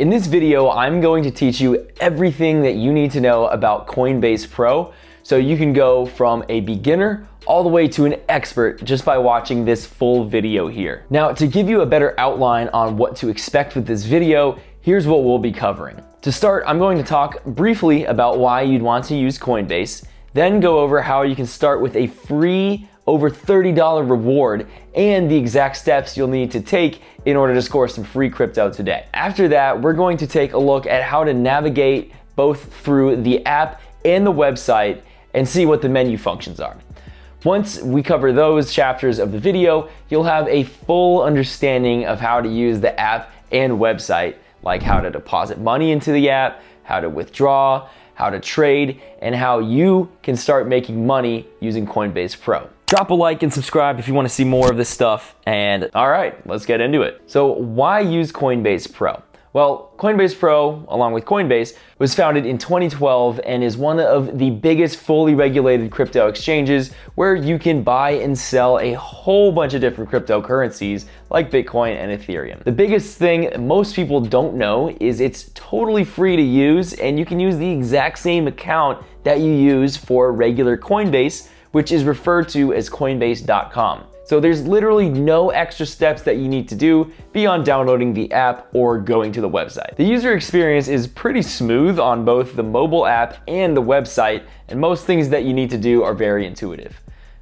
In this video, I'm going to teach you everything that you need to know about Coinbase Pro so you can go from a beginner all the way to an expert just by watching this full video here. Now, to give you a better outline on what to expect with this video, here's what we'll be covering. To start, I'm going to talk briefly about why you'd want to use Coinbase, then go over how you can start with a free over $30 reward and the exact steps you'll need to take in order to score some free crypto today. After that, we're going to take a look at how to navigate both through the app and the website and see what the menu functions are. Once we cover those chapters of the video, you'll have a full understanding of how to use the app and website, like how to deposit money into the app, how to withdraw, how to trade, and how you can start making money using Coinbase Pro. Drop a like and subscribe if you want to see more of this stuff. And all right, let's get into it. So why use Coinbase Pro? Well, Coinbase Pro, along with Coinbase, was founded in 2012 and is one of the biggest fully regulated crypto exchanges where you can buy and sell a whole bunch of different cryptocurrencies like Bitcoin and Ethereum. The biggest thing most people don't know is it's totally free to use, and you can use the exact same account that you use for regular Coinbase, which is referred to as Coinbase.com. So there's literally no extra steps that you need to do beyond downloading the app or going to the website. The user experience is pretty smooth on both the mobile app and the website, and most things that you need to do are very intuitive.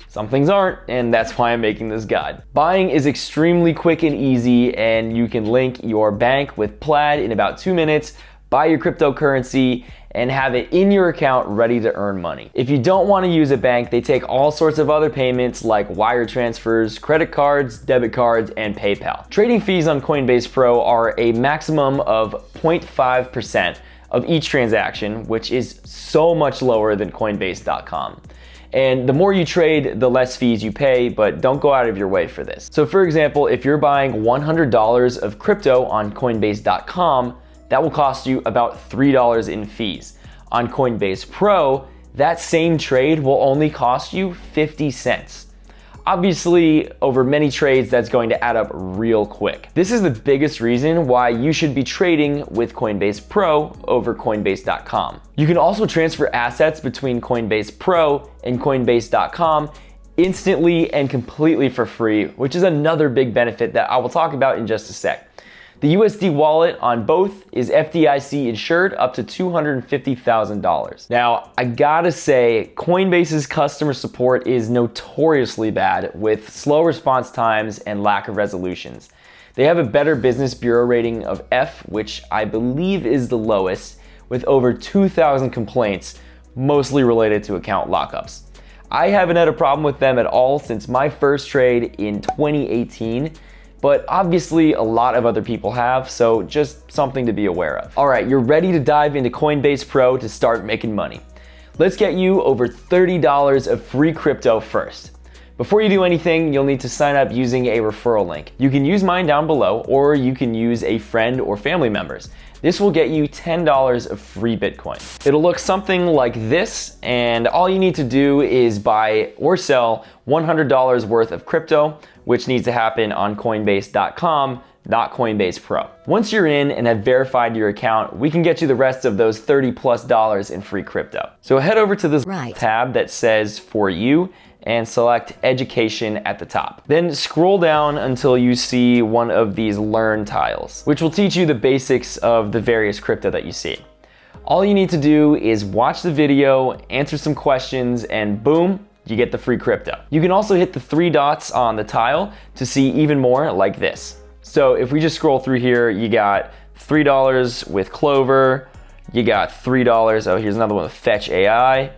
Some things aren't, and that's why I'm making this guide. Buying is extremely quick and easy, and you can link your bank with Plaid in about 2 minutes, buy your cryptocurrency, and have it in your account ready to earn money. If you don't want to use a bank, they take all sorts of other payments like wire transfers, credit cards, debit cards, and PayPal. Trading fees on Coinbase Pro are a maximum of 0.5% of each transaction, which is so much lower than Coinbase.com. And the more you trade, the less fees you pay, but don't go out of your way for this. So for example, if you're buying $100 of crypto on Coinbase.com, that will cost you about $3 in fees. On Coinbase Pro, that same trade will only cost you 50 cents. Obviously, over many trades, that's going to add up real quick. This is the biggest reason why you should be trading with Coinbase Pro over Coinbase.com. You can also transfer assets between Coinbase Pro and Coinbase.com instantly and completely for free, which is another big benefit that I will talk about in just a sec. The USD wallet on both is FDIC insured up to $250,000. Now, I gotta say, Coinbase's customer support is notoriously bad with slow response times and lack of resolutions. They have a Better Business Bureau rating of F, which I believe is the lowest, with over 2,000 complaints, mostly related to account lockups. I haven't had a problem with them at all since my first trade in 2018. But obviously a lot of other people have, so just something to be aware of. All right, you're ready to dive into Coinbase Pro to start making money. Let's get you over $30 of free crypto first. Before you do anything, you'll need to sign up using a referral link. You can use mine down below, or you can use a friend or family member's. This will get you $10 of free Bitcoin. It'll look something like this, and all you need to do is buy or sell $100 worth of crypto, which needs to happen on Coinbase.com, not Coinbase Pro. Once you're in and have verified your account, we can get you the rest of those $30+ in free crypto. So head over to this tab that says For You and select Education at the top. Then scroll down until you see one of these Learn tiles, which will teach you the basics of the various crypto that you see. All you need to do is watch the video, answer some questions, and boom, you get the free crypto. You can also hit the 3 dots on the tile to see even more like this. So if we just scroll through here, you got $3 with Clover, you got $3, oh here's another one with Fetch AI,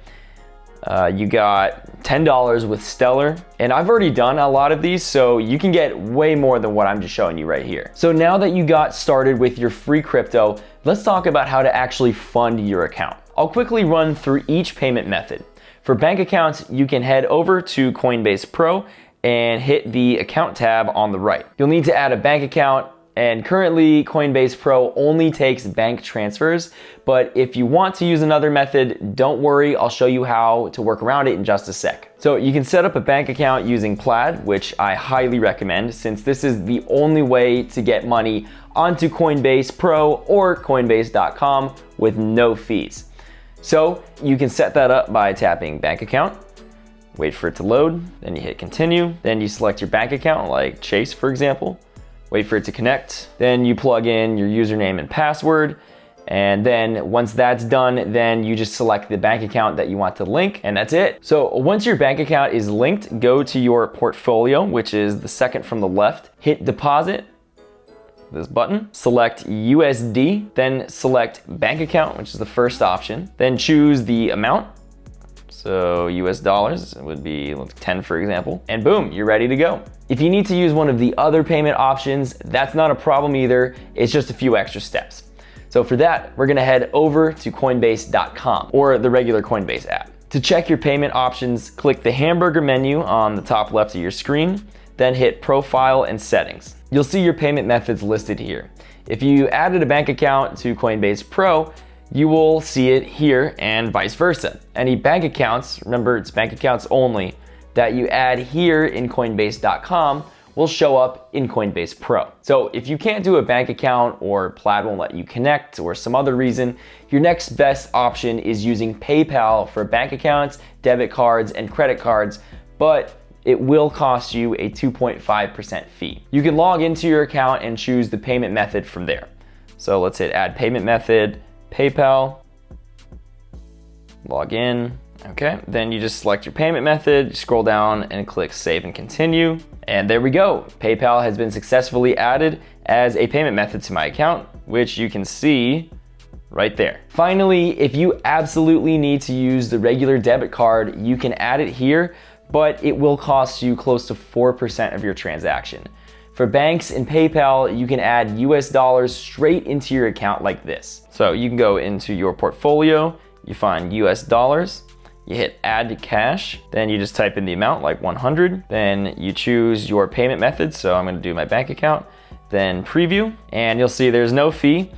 you got $10 with Stellar, and I've already done a lot of these, so you can get way more than what I'm just showing you right here. So now that you got started with your free crypto, let's talk about how to actually fund your account. I'll quickly run through each payment method. For bank accounts, you can head over to Coinbase Pro and hit the account tab on the right. You'll need to add a bank account, And currently Coinbase Pro only takes bank transfers, but if you want to use another method, don't worry, I'll show you how to work around it in just a sec. So you can set up a bank account using Plaid, which I highly recommend since this is the only way to get money onto Coinbase Pro or Coinbase.com with no fees. So you can set that up by tapping bank account, wait for it to load, then you hit continue, then you select your bank account like Chase for example, wait for it to connect, then you plug in your username and password, and then once that's done, then you just select the bank account that you want to link, and that's it. So once your bank account is linked, go to your portfolio, which is the second from the left, hit deposit, this button, select USD, then select bank account, which is the first option, then choose the amount. So US dollars would be 10 for example, and boom, you're ready to go. If you need to use one of the other payment options, that's not a problem either. It's just a few extra steps. So for that, we're gonna head over to Coinbase.com or the regular Coinbase app. To check your payment options, click the hamburger menu on the top left of your screen, then hit Profile and Settings. You'll see your payment methods listed here. If you added a bank account to Coinbase Pro, you will see it here and vice versa. Any bank accounts, remember it's bank accounts only, that you add here in Coinbase.com will show up in Coinbase Pro. So if you can't do a bank account or Plaid won't let you connect or some other reason, your next best option is using PayPal for bank accounts, debit cards, and credit cards, but it will cost you a 2.5% fee. You can log into your account and choose the payment method from there. So let's hit add payment method, PayPal, log in. Okay, then you just select your payment method, scroll down and click save and continue. And there we go. PayPal has been successfully added as a payment method to my account, which you can see right there. Finally, if you absolutely need to use the regular debit card, you can add it here, but it will cost you close to 4% of your transaction. For banks and PayPal, you can add US dollars straight into your account like this. So you can go into your portfolio, you find US dollars, you hit add cash, then you just type in the amount like 100, then you choose your payment method. So I'm gonna do my bank account, then preview, and you'll see there's no fee,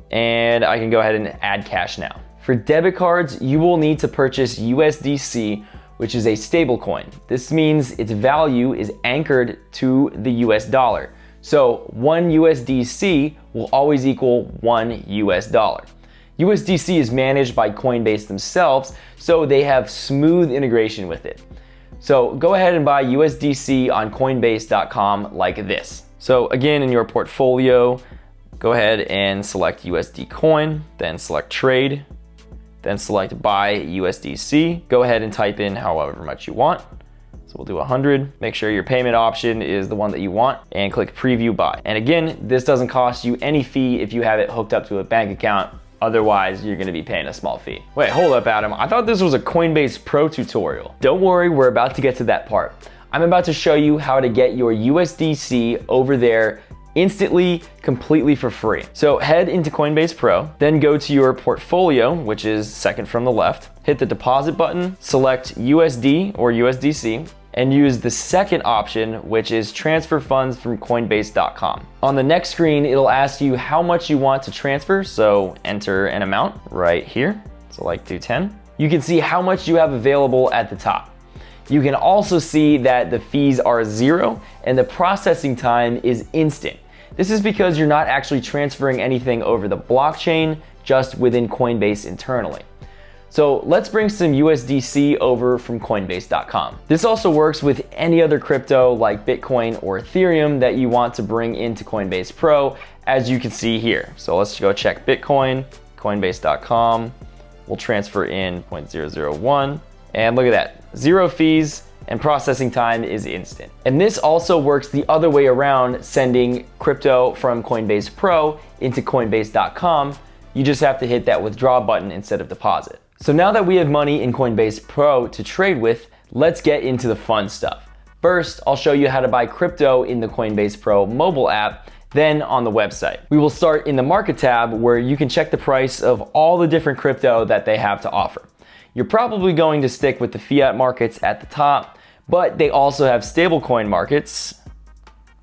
and I can go ahead and add cash now. For debit cards, you will need to purchase USDC, which is a stable coin. This means its value is anchored to the US dollar. So 1 USDC will always equal 1 US dollar. USDC is managed by Coinbase themselves, so they have smooth integration with it. So go ahead and buy USDC on Coinbase.com like this. So again, in your portfolio, go ahead and select USD coin, then select trade, then select buy USDC. Go ahead and type in however much you want. So we'll do 100. Make sure your payment option is the one that you want and click preview buy. And again, this doesn't cost you any fee if you have it hooked up to a bank account. Otherwise, you're gonna be paying a small fee. Wait, hold up, Adam. I thought this was a Coinbase Pro tutorial. Don't worry, we're about to get to that part. I'm about to show you how to get your USDC over there instantly, completely for free. So head into Coinbase Pro, then go to your portfolio, which is second from the left, hit the deposit button, select USD or USDC, and use the second option, which is transfer funds from Coinbase.com. On the next screen, it'll ask you how much you want to transfer, so enter an amount right here, so like 210. You can see how much you have available at the top. You can also see that the fees are 0 and the processing time is instant. This is because you're not actually transferring anything over the blockchain, just within Coinbase internally. So let's bring some USDC over from Coinbase.com. This also works with any other crypto like Bitcoin or Ethereum that you want to bring into Coinbase Pro, as you can see here. So let's go check Bitcoin, Coinbase.com. We'll transfer in 0.001, and look at that, 0 fees, and processing time is instant. And this also works the other way around, sending crypto from Coinbase Pro into Coinbase.com. You just have to hit that withdraw button instead of deposit. So now that we have money in Coinbase Pro to trade with, let's get into the fun stuff. First, I'll show you how to buy crypto in the Coinbase Pro mobile app, then on the website. We will start in the market tab where you can check the price of all the different crypto that they have to offer. You're probably going to stick with the fiat markets at the top, but they also have stablecoin markets.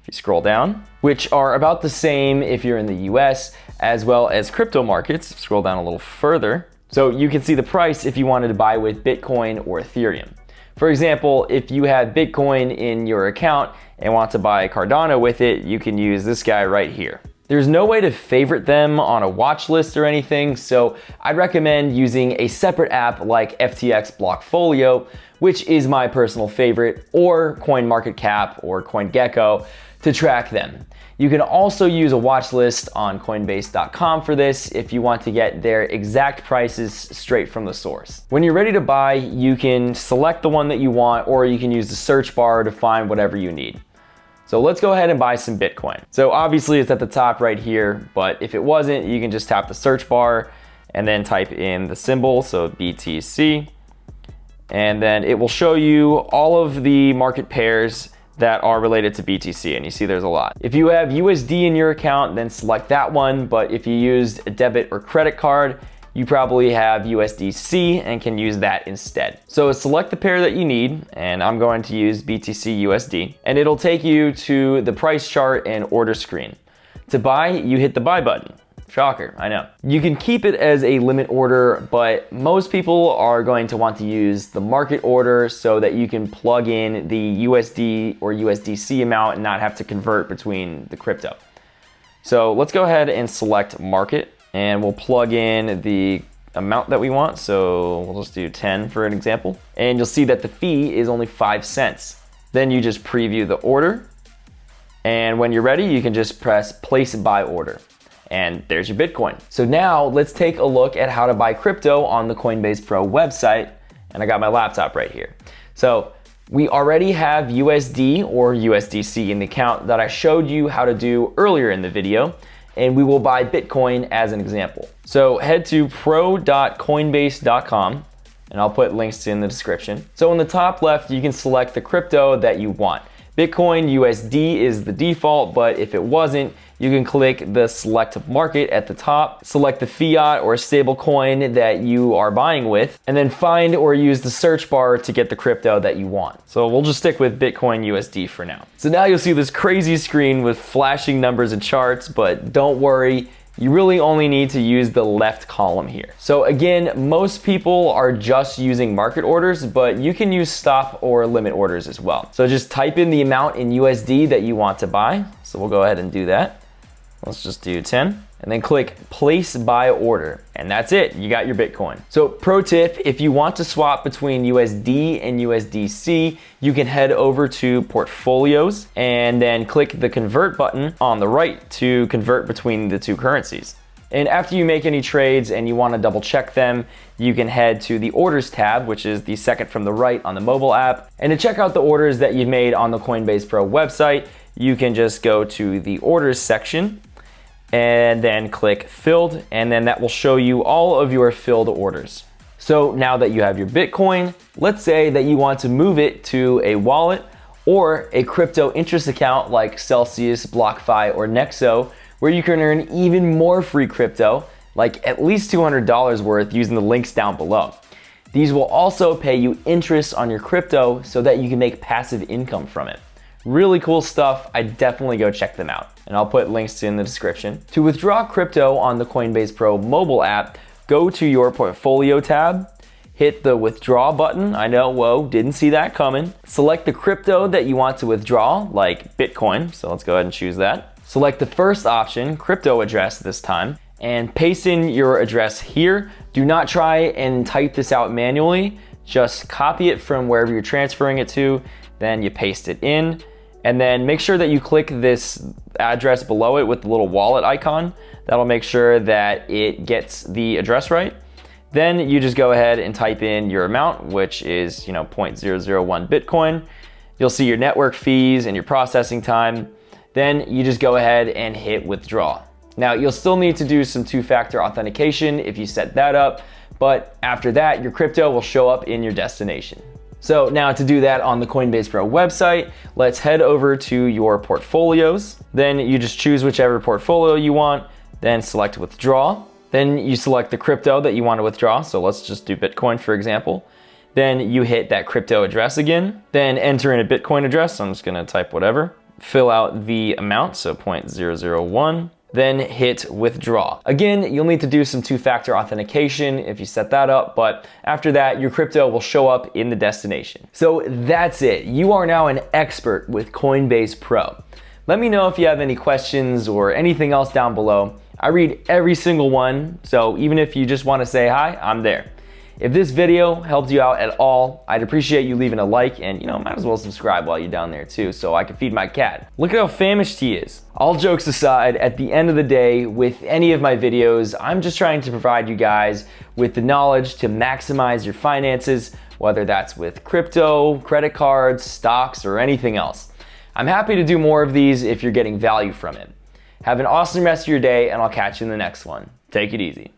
If You scroll down, which are about the same if you're in the US, as well as crypto markets. Scroll down a little further. So you can see the price if you wanted to buy with Bitcoin or Ethereum. For example, if you have Bitcoin in your account and want to buy Cardano with it, you can use this guy right here. There's no way to favorite them on a watch list or anything, so I'd recommend using a separate app like FTX Blockfolio, which is my personal favorite, or CoinMarketCap or CoinGecko to track them. You can also use a watch list on Coinbase.com for this if you want to get their exact prices straight from the source. When you're ready to buy, you can select the one that you want, or you can use the search bar to find whatever you need. So let's go ahead and buy some Bitcoin. So obviously it's at the top right here, but if it wasn't, you can just tap the search bar and then type in the symbol, so BTC, and then it will show you all of the market pairs that are related to BTC, and you see there's a lot. If you have USD in your account, then select that one, but if you used a debit or credit card, you probably have USDC and can use that instead. So select the pair that you need, and I'm going to use BTC USD, and it'll take you to the price chart and order screen. To buy, you hit the buy button. Shocker, I know. You can keep it as a limit order, but most people are going to want to use the market order so that you can plug in the USD or USDC amount and not have to convert between the crypto. So let's go ahead and select market, and we'll plug in the amount that we want. So we'll just do 10 for an example. And you'll see that the fee is only 5 cents. Then you just preview the order. And when you're ready, you can just press place buy order. And there's your Bitcoin. So now let's take a look at how to buy crypto on the Coinbase Pro website. And I got my laptop right here. So we already have USD or USDC in the account that I showed you how to do earlier in the video. And we will buy Bitcoin as an example. So head to pro.coinbase.com, and I'll put links in the description. So in the top left, you can select the crypto that you want. Bitcoin USD is the default, but if it wasn't, you can click the select market at the top, select the fiat or stable coin that you are buying with, and then find or use the search bar to get the crypto that you want. So we'll just stick with Bitcoin USD for now. So now you'll see this crazy screen with flashing numbers and charts, but don't worry, you really only need to use the left column here. So again, most people are just using market orders, but you can use stop or limit orders as well. So just type in the amount in USD that you want to buy. So we'll go ahead and do that. Let's just do 10 and then click place buy order. And that's it, you got your Bitcoin. So pro tip, if you want to swap between USD and USDC, you can head over to portfolios and then click the convert button on the right to convert between the two currencies. And after you make any trades and you want to double check them, you can head to the orders tab, which is the second from the right on the mobile app. And to check out the orders that you've made on the Coinbase Pro website, you can just go to the orders section and then click filled, and then that will show you all of your filled orders. So now that you have your Bitcoin, let's say that you want to move it to a wallet or a crypto interest account like Celsius, BlockFi, or Nexo, where you can earn even more free crypto, like at least $200 worth using the links down below. These will also pay you interest on your crypto so that you can make passive income from it. Really cool stuff. I definitely go check them out. And I'll put links in the description. To withdraw crypto on the Coinbase Pro mobile app, go to your portfolio tab, hit the withdraw button. I know, whoa, didn't see that coming. Select the crypto that you want to withdraw, like Bitcoin. So let's go ahead and choose that. Select the first option, crypto address this time, and paste in your address here. Do not try and type this out manually. Just copy it from wherever you're transferring it to, then you paste it in. And then make sure that you click this address below it with the little wallet icon. That'll make sure that it gets the address right. Then you just go ahead and type in your amount, which is 0.001 Bitcoin. You'll see your network fees and your processing time. Then you just go ahead and hit withdraw. Now you'll still need to do some two-factor authentication if you set that up, but after that, your crypto will show up in your destination. So now to do that on the Coinbase Pro website, let's head over to your portfolios. Then you just choose whichever portfolio you want, then select withdraw. Then you select the crypto that you want to withdraw. So let's just do Bitcoin, for example. Then you hit that crypto address again, then enter in a Bitcoin address. I'm just gonna type whatever. fill out the amount, so 0.001, then hit withdraw. Again, you'll need to do some two-factor authentication if you set that up, but after that, your crypto will show up in the destination. So that's it. You are now an expert with Coinbase Pro. Let me know if you have any questions or anything else down below. I read every single one, so even if you just want to say hi, I'm there. If this video helped you out at all, I'd appreciate you leaving a like and, might as well subscribe while you're down there too, so I can feed my cat. Look at how famished he is. All jokes aside, at the end of the day, with any of my videos, I'm just trying to provide you guys with the knowledge to maximize your finances, whether that's with crypto, credit cards, stocks, or anything else. I'm happy to do more of these if you're getting value from it. Have an awesome rest of your day, and I'll catch you in the next one. Take it easy.